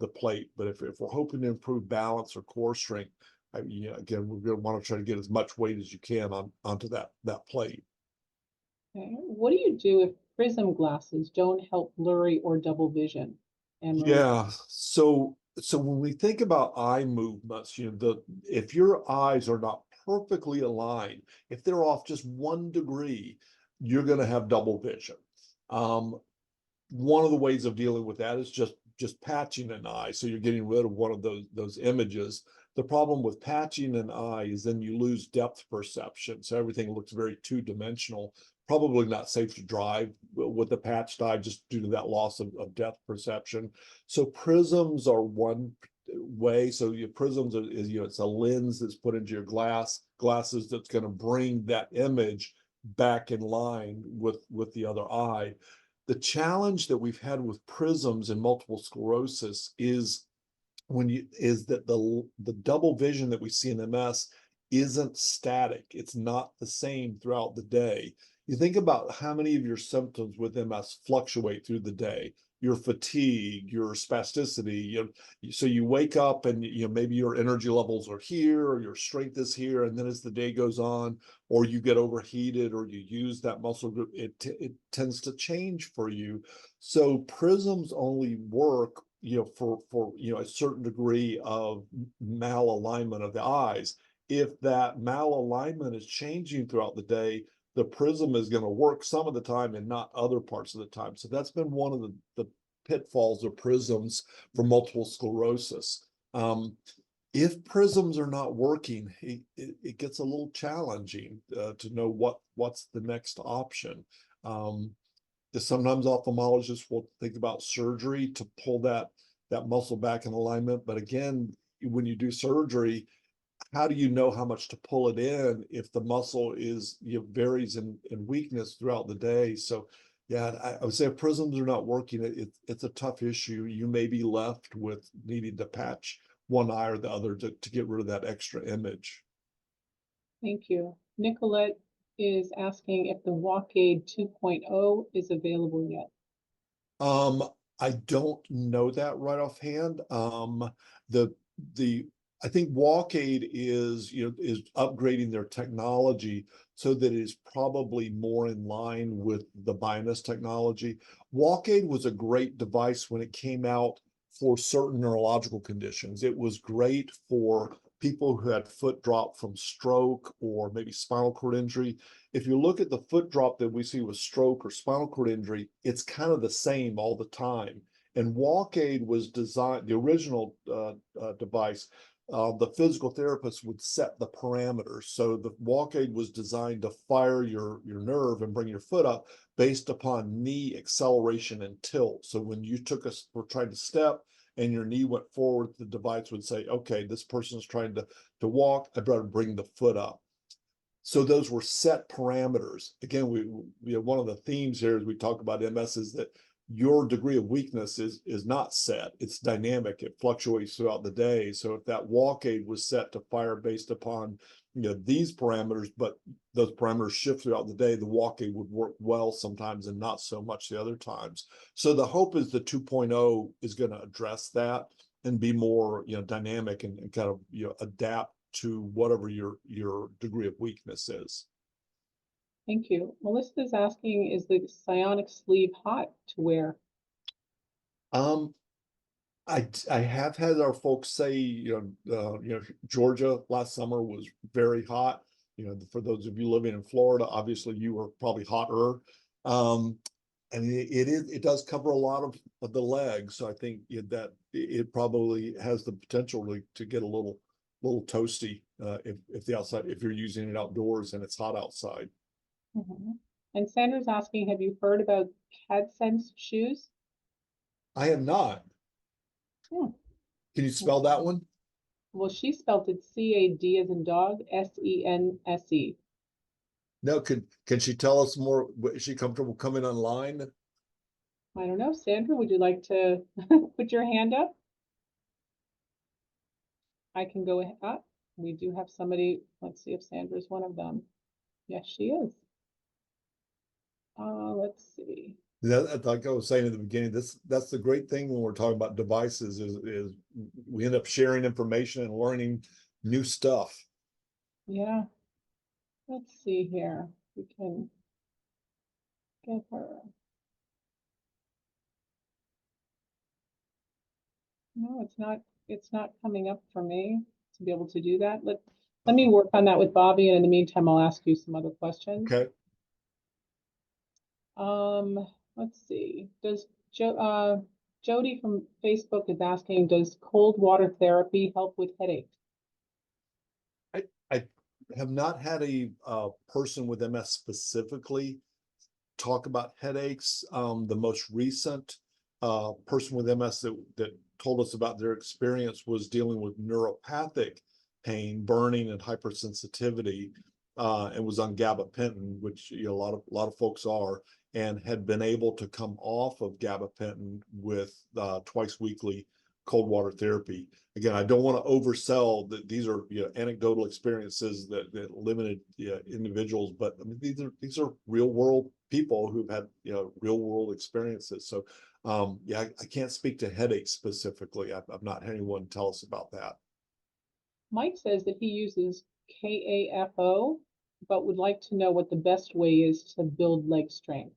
the plate. But if we're hoping to improve balance or core strength, again, we're going to want to try to get as much weight as you can onto that plate. Okay. What do you do if prism glasses don't help blurry or double vision? And Yeah, so when we think about eye movements, if your eyes are not perfectly aligned, if they're off just 1 degree, you're going to have double vision. One of the ways of dealing with that is just patching an eye, so you're getting rid of one of those images. The problem with patching an eye is then you lose depth perception, so everything looks very two-dimensional. Probably not safe to drive with a patched eye just due to that loss of depth perception. So prisms are one way. So your prisms is it's a lens that's put into your glasses that's going to bring that image back in line with the other eye. The challenge that we've had with prisms in multiple sclerosis is that the double vision that we see in MS isn't static. It's not the same throughout the day. You think about how many of your symptoms with MS fluctuate through the day. Your fatigue, your spasticity. So you wake up and maybe your energy levels are here, or your strength is here, and then as the day goes on, or you get overheated, or you use that muscle group, it tends to change for you. So prisms only work for a certain degree of malalignment of the eyes. If that malalignment is changing throughout the day, the prism is going to work some of the time and not other parts of the time. So that's been one of the pitfalls of prisms for multiple sclerosis. If prisms are not working, it gets a little challenging to know what's the next option. Sometimes ophthalmologists will think about surgery to pull that muscle back in alignment. But again, when you do surgery, how do you know how much to pull it in if the muscle varies in weakness throughout the day? So yeah, I would say if prisms are not working, it's a tough issue. You may be left with needing to patch one eye or the other to get rid of that extra image. thank you. Nicolette is asking if the WalkAid 2.0 is available yet. I don't know that right offhand. I think WalkAid is upgrading their technology so that it is probably more in line with the Binus technology. WalkAid was a great device when it came out for certain neurological conditions. It was great for people who had foot drop from stroke or maybe spinal cord injury. If you look at the foot drop that we see with stroke or spinal cord injury, it's kind of the same all the time. And WalkAid was designed, the original device, the physical therapist would set the parameters. So the WalkAid was designed to fire your nerve and bring your foot up based upon knee acceleration and tilt. So when you were trying to step and your knee went forward, the device would say, okay, this person is trying to walk, I'd rather bring the foot up. So those were set parameters. Again, one of the themes here as we talk about MS is that your degree of weakness is not set. It's dynamic. It fluctuates throughout the day. So if that WalkAid was set to fire based upon these parameters, but those parameters shift throughout the day, the WalkAid would work well sometimes and not so much the other times. So the hope is the 2.0 is going to address that and be more dynamic and kind of adapt to whatever your degree of weakness is. Thank you. Melissa is asking, is the Psionic sleeve hot to wear? I have had our folks say, Georgia last summer was very hot. For those of you living in Florida, obviously you were probably hotter. And it does cover a lot of the legs. So I think that it probably has the potential to get a little toasty if you're using it outdoors and it's hot outside. Mm-hmm. And Sandra's asking, have you heard about CADSense shoes? I am not. Hmm. Can you spell that one? Well, she spelled it C-A-D as in dog, S-E-N-S-E. No, can she tell us more? Is she comfortable coming online? I don't know. Sandra, would you like to put your hand up? I can go ahead. We do have somebody. Let's see if Sandra's one of them. Yes, she is. Let's see. Like I was saying at the beginning, that's the great thing when we're talking about devices is we end up sharing information and learning new stuff. Yeah. Let's see here. We can get her. No, it's not coming up for me to be able to do that. Let me work on that with Bobby, and in the meantime, I'll ask you some other questions. Okay. Let's see. Jody from Facebook is asking, does cold water therapy help with headaches? I have not had a person with MS specifically talk about headaches. The most recent person with MS that told us about their experience was dealing with neuropathic pain, burning, and hypersensitivity, and was on gabapentin, which a lot of folks are, and had been able to come off of gabapentin with twice weekly cold water therapy. Again, I don't want to oversell that these are anecdotal experiences that limited individuals, but I mean, these are real world people who've had real world experiences. So yeah, I can't speak to headaches specifically. I've not had anyone tell us about that. Mike says that he uses KAFO, but would like to know what the best way is to build leg strength.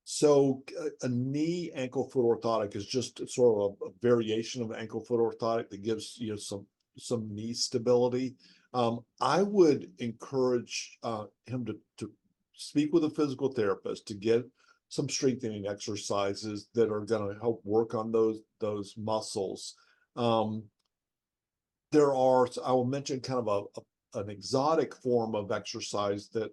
So a knee ankle foot orthotic is just sort of a variation of ankle foot orthotic that gives some knee stability. I would encourage him to speak with a physical therapist to get some strengthening exercises that are going to help work on those muscles. There are, I will mention kind of an exotic form of exercise that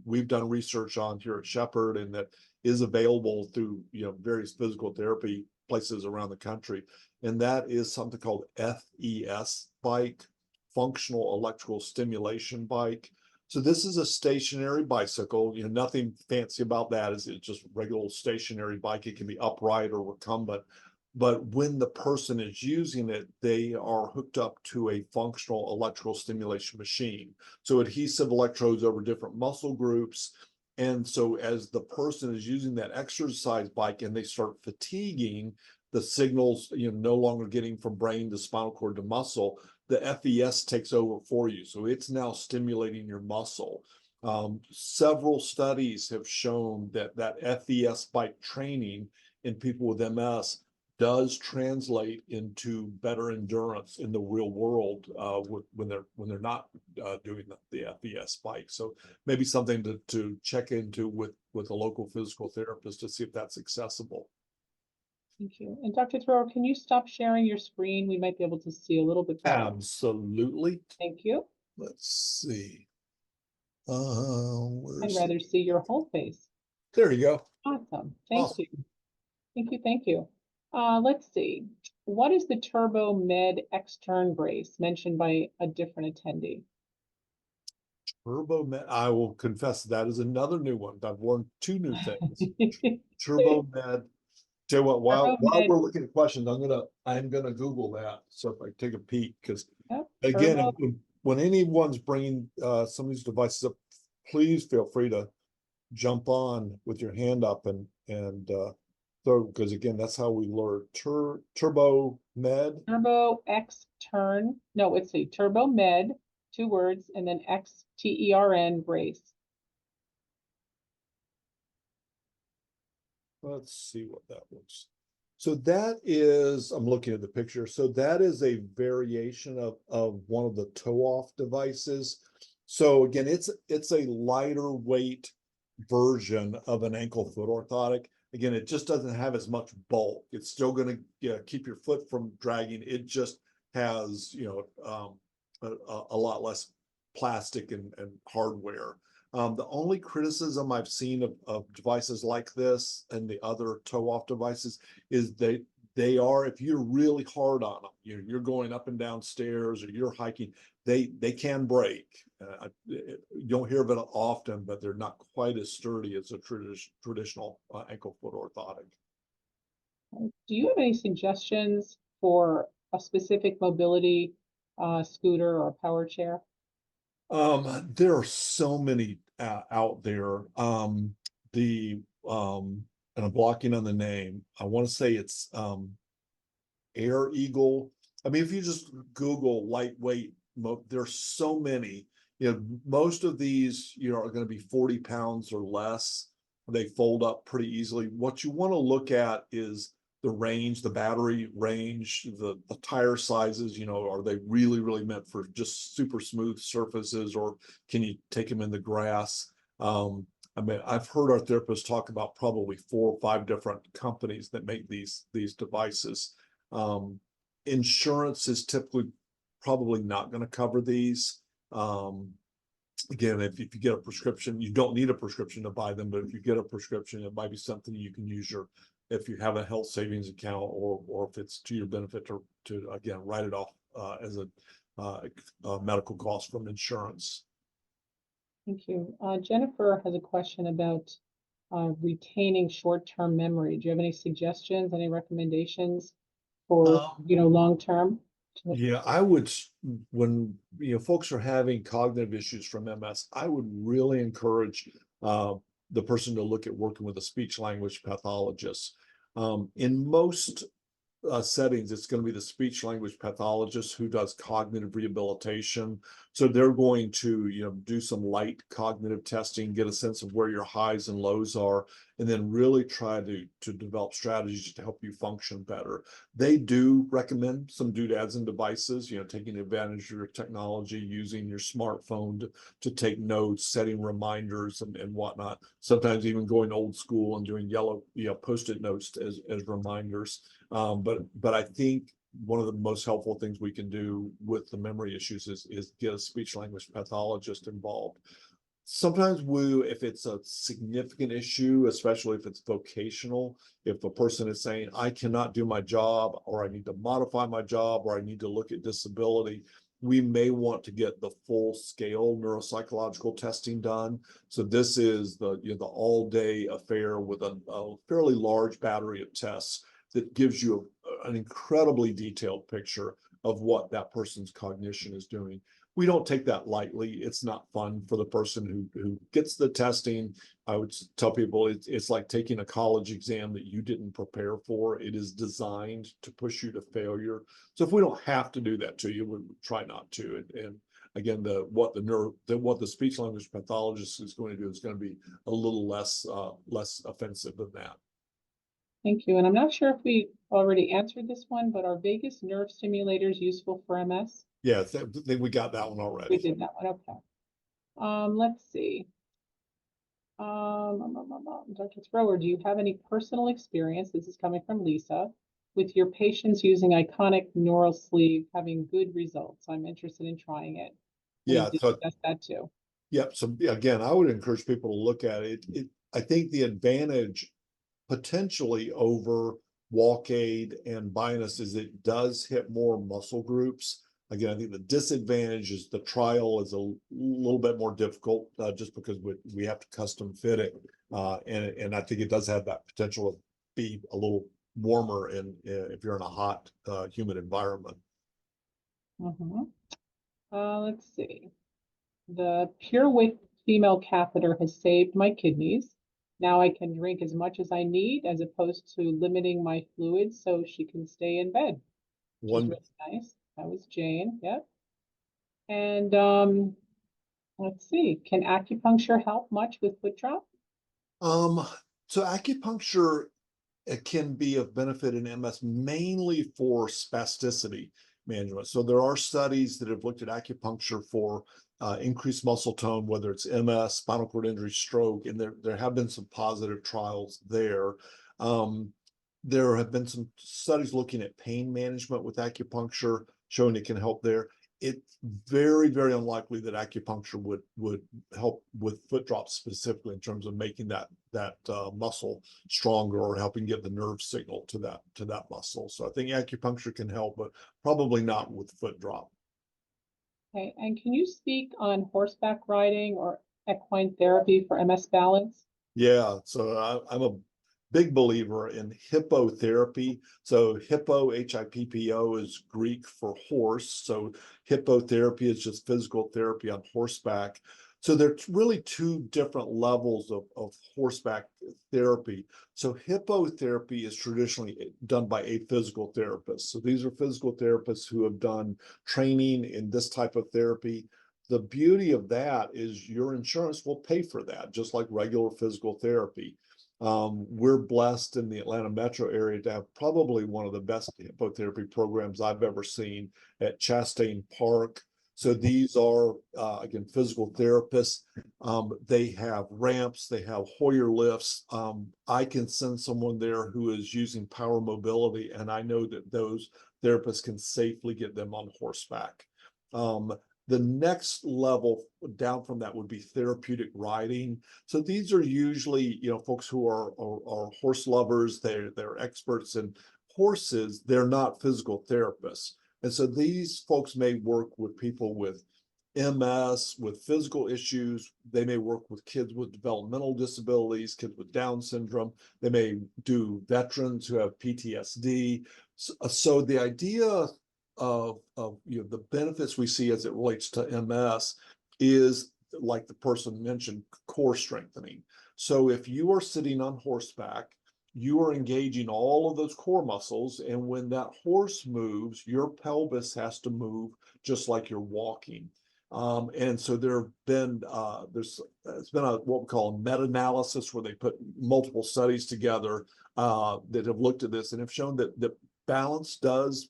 we've done research on here at Shepherd, and that is available through various physical therapy places around the country, and that is something called FES bike, functional electrical stimulation bike. So this is a stationary bicycle. Nothing fancy about that. It's just a regular stationary bike. It can be upright or recumbent. But when the person is using it, they are hooked up to a functional electrical stimulation machine. So adhesive electrodes over different muscle groups. And so as the person is using that exercise bike and they start fatiguing, the signals no longer getting from brain to spinal cord to muscle, the FES takes over for you. So it's now stimulating your muscle. Several studies have shown that FES bike training in people with MS does translate into better endurance in the real world when they're not doing the FES bike. So maybe something to check into with a local physical therapist to see if that's accessible. Thank you. And Dr. Thrower, can you stop sharing your screen? We might be able to see a little bit better. Absolutely. Thank you. Let's see. I'd rather see your whole face. There you go. Awesome. Thank you. Thank you. Thank you. Let's see. What is the Turbo Med extern brace mentioned by a different attendee? Turbo Med, I will confess that is another new one. I've learned two new things. Turbo Med. Tell you what, while we're looking at questions, I'm gonna Google that. So if I take a peek, because again, when anyone's bringing some of these devices up, please feel free to jump on with your hand up and so, because again, that's how we learn. Turbo Med. Turbo extern. No, it's a Turbo Med, 2 words, and then XTERN brace. Let's see what that looks. So that is, I'm looking at the picture. So that is a variation of one of the toe-off devices. So again, it's a lighter weight version of an ankle foot orthotic. Again, it just doesn't have as much bulk. It's still going to keep your foot from dragging. It just has a lot less plastic and hardware. The only criticism I've seen of devices like this and the other toe-off devices is they are, if you're really hard on them, you're going up and down stairs or you're hiking, they can break. You don't hear of it often, but they're not quite as sturdy as a traditional ankle foot orthotic. Do you have any suggestions for a specific mobility scooter or power chair? There are so many out there. And I'm blocking on the name. I want to say it's Air Eagle. I mean, if you just Google lightweight, there's so many, most of these, are going to be 40 pounds or less. They fold up pretty easily. What you want to look at is the range, the battery range, the tire sizes, are they really, really meant for just super smooth surfaces, or can you take them in the grass? I mean, I've heard our therapists talk about probably 4 or 5 different companies that make these devices. Insurance is typically probably not going to cover these. Again, if you get a prescription, you don't need a prescription to buy them, but if you get a prescription, it might be something you can use if you have a health savings account, or if it's to your benefit to again, write it off as a medical cost from insurance. Thank you. Jennifer has a question about retaining short-term memory. Do you have any suggestions, any recommendations for, long-term? Yeah, I would, when, folks are having cognitive issues from MS, I would really encourage the person to look at working with a speech language pathologist. In most settings, it's going to be the speech language pathologist who does cognitive rehabilitation. So they're going to, do some light cognitive testing, get a sense of where your highs and lows are, and then really try to develop strategies to help you function better. They do recommend some doodads and devices, taking advantage of your technology, using your smartphone to take notes, setting reminders and whatnot. Sometimes even going old school and doing yellow, Post-it notes as reminders. But I think one of the most helpful things we can do with the memory issues is get a speech language pathologist involved. Sometimes if it's a significant issue, especially if it's vocational, if a person is saying, I cannot do my job, or I need to modify my job, or I need to look at disability, we may want to get the full scale neuropsychological testing done. So this is the all-day affair with a fairly large battery of tests that gives you an incredibly detailed picture of what that person's cognition is doing. We don't take that lightly. It's not fun for the person who gets the testing. I would tell people it's like taking a college exam that you didn't prepare for. It is designed to push you to failure. So if we don't have to do that to you, we try not to. And again, what the speech language pathologist is going to do is going to be a little less offensive than that. Thank you. And I'm not sure if we already answered this one, but are vagus nerve stimulators useful for MS? Yeah, I think we got that one already. We did that one. Okay. Let's see. Dr. Thrower, do you have any personal experience? This is coming from Lisa, with your patients using Iconic neural sleeve having good results. I'm interested in trying it. Yeah, we discussed that too. Yep. So again, I would encourage people to look at it. I think the advantage potentially over walk aid and Binus is it does hit more muscle groups. Again, I think the disadvantage is the trial is a little bit more difficult just because we have to custom fit it. And I think it does have that potential to be a little warmer if you're in a hot, humid environment. Let's see. The PureWick female catheter has saved my kidneys. Now I can drink as much as I need as opposed to limiting my fluids so she can stay in bed, which is really nice. That was Jane. Yep. And let's see. Can acupuncture help much with foot drop? So acupuncture can be of benefit in MS mainly for spasticity management. So there are studies that have looked at acupuncture for increased muscle tone, whether it's MS, spinal cord injury, stroke, and there have been some positive trials there. There have been some studies looking at pain management with acupuncture, showing it can help there. It's very, very unlikely that acupuncture would help with foot drops specifically in terms of making that muscle stronger or helping get the nerve signal to that muscle. So I think acupuncture can help, but probably not with foot drop. Okay, and can you speak on horseback riding or equine therapy for MS balance? Yeah, so I'm a big believer in hippotherapy. So hippo, Hippo, is Greek for horse. So hippotherapy is just physical therapy on horseback. So there's really two different levels of horseback therapy. So hippotherapy is traditionally done by a physical therapist. So these are physical therapists who have done training in this type of therapy. The beauty of that is your insurance will pay for that, just like regular physical therapy. We're blessed in the Atlanta metro area to have probably one of the best hippotherapy programs I've ever seen at Chastain Park. So these are, again, physical therapists. They have ramps, they have Hoyer lifts. I can send someone there who is using power mobility, and I know that those therapists can safely get them on horseback. The next level down from that would be therapeutic riding. So these are usually, folks who are horse lovers. They're experts in horses. They're not physical therapists. And so these folks may work with people with MS, with physical issues. They may work with kids with developmental disabilities, kids with Down syndrome. They may do veterans who have PTSD. So the idea of the benefits we see as it relates to MS is, like the person mentioned, core strengthening. So if you are sitting on horseback, you are engaging all of those core muscles, and when that horse moves, your pelvis has to move just like you're walking. And so it's been what we call a meta-analysis, where they put multiple studies together that have looked at this and have shown that balance does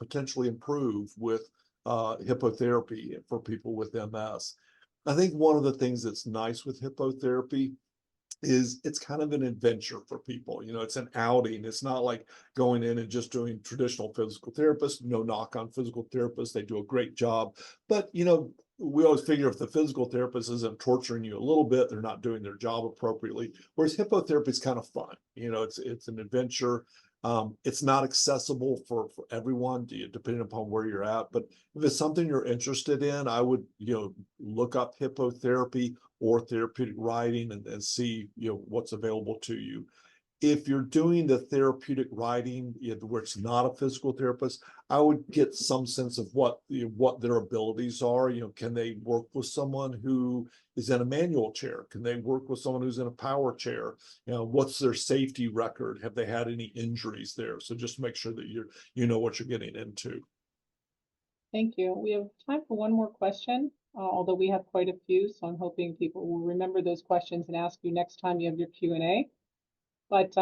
potentially improve with hippotherapy for people with MS. I think one of the things that's nice with hippotherapy is it's kind of an adventure for people. It's an outing. It's not like going in and just doing traditional physical therapists. No knock on physical therapists. They do a great job. But, we always figure if the physical therapist isn't torturing you a little bit, they're not doing their job appropriately. Whereas hippotherapy is kind of fun. It's an adventure. It's not accessible for everyone, depending upon where you're at. But if it's something you're interested in, I would, look up hippotherapy or therapeutic riding and see, what's available to you. If you're doing the therapeutic riding, where it's not a physical therapist, I would get some sense of what their abilities are. Can they work with someone who is in a manual chair? Can they work with someone who's in a power chair? What's their safety record? Have they had any injuries there? So just make sure that you know what you're getting into. Thank you. We have time for one more question, although we have quite a few, so I'm hoping people will remember those questions and ask you next time you have your Q&A. But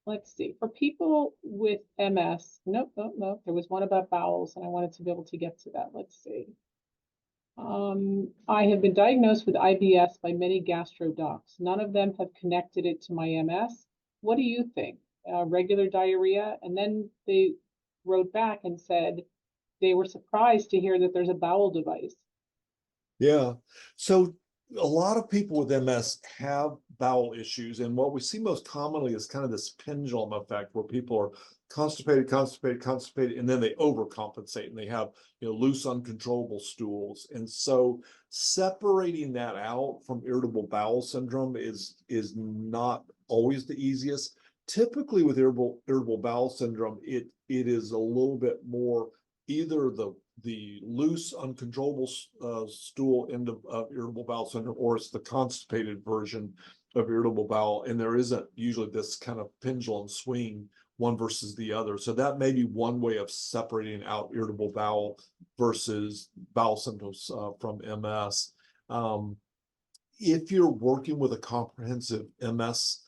let's see, for people with MS, nope. There was one about bowels, and I wanted to be able to get to that. Let's see. I have been diagnosed with IBS by many gastro docs. None of them have connected it to my MS. What do you think? Regular diarrhea? And then they wrote back and said they were surprised to hear that there's a bowel device. Yeah. So a lot of people with MS have bowel issues. And what we see most commonly is kind of this pendulum effect, where people are constipated, and then they overcompensate and they have, loose, uncontrollable stools. And so separating that out from irritable bowel syndrome is not always the easiest. Typically with irritable bowel syndrome, it is a little bit more either the loose, uncontrollable stool end of irritable bowel syndrome, or it's the constipated version of irritable bowel. And there isn't usually this kind of pendulum swing one versus the other. So that may be one way of separating out irritable bowel versus bowel symptoms from MS. If you're working with a comprehensive MS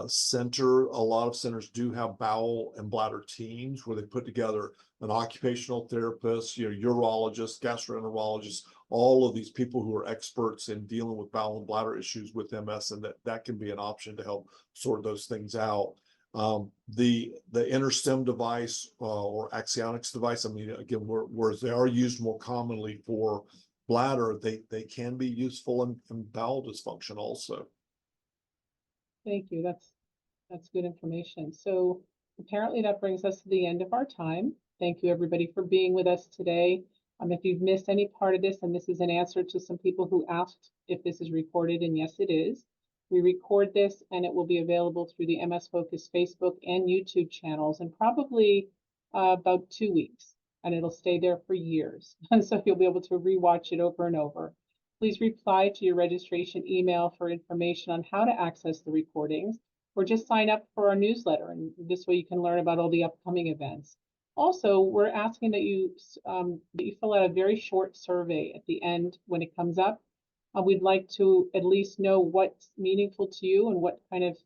center, a lot of centers do have bowel and bladder teams where they put together an occupational therapist, urologist, gastroenterologist, all of these people who are experts in dealing with bowel and bladder issues with MS, and that can be an option to help sort those things out. The InterStim device or Psionic device, I mean, again, whereas they are used more commonly for bladder, they can be useful in bowel dysfunction also. Thank you. That's good information. So apparently that brings us to the end of our time. Thank you, everybody, for being with us today. If you've missed any part of this, and this is an answer to some people who asked if this is recorded, and yes, it is. We record this and it will be available through the MS Focus Facebook and YouTube channels in probably about 2 weeks, and it'll stay there for years. And so you'll be able to rewatch it over and over. Please reply to your registration email for information on how to access the recordings, or just sign up for our newsletter, and this way you can learn about all the upcoming events. Also, we're asking that you fill out a very short survey at the end when it comes up. We'd like to at least know what's meaningful to you and what kind of,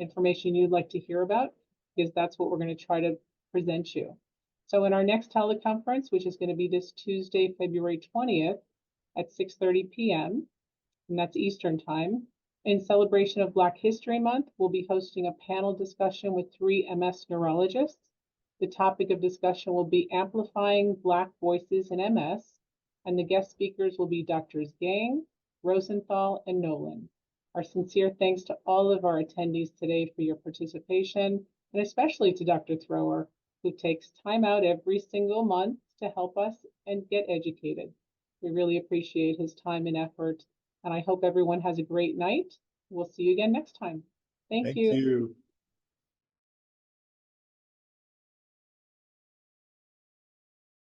information you'd like to hear about, because that's what we're going to try to present you. So in our next teleconference, which is going to be this Tuesday, February 20th at 6:30 p.m., and that's Eastern time, in celebration of Black History Month, we'll be hosting a panel discussion with 3 MS neurologists. The topic of discussion will be amplifying Black voices in MS, and the guest speakers will be Drs. Gang, Rosenthal, and Nolan. Our sincere thanks to all of our attendees today for your participation, and especially to Dr. Thrower, who takes time out every single month to help us and get educated. We really appreciate his time and effort, and I hope everyone has a great night. We'll see you again next time. Thank you. you.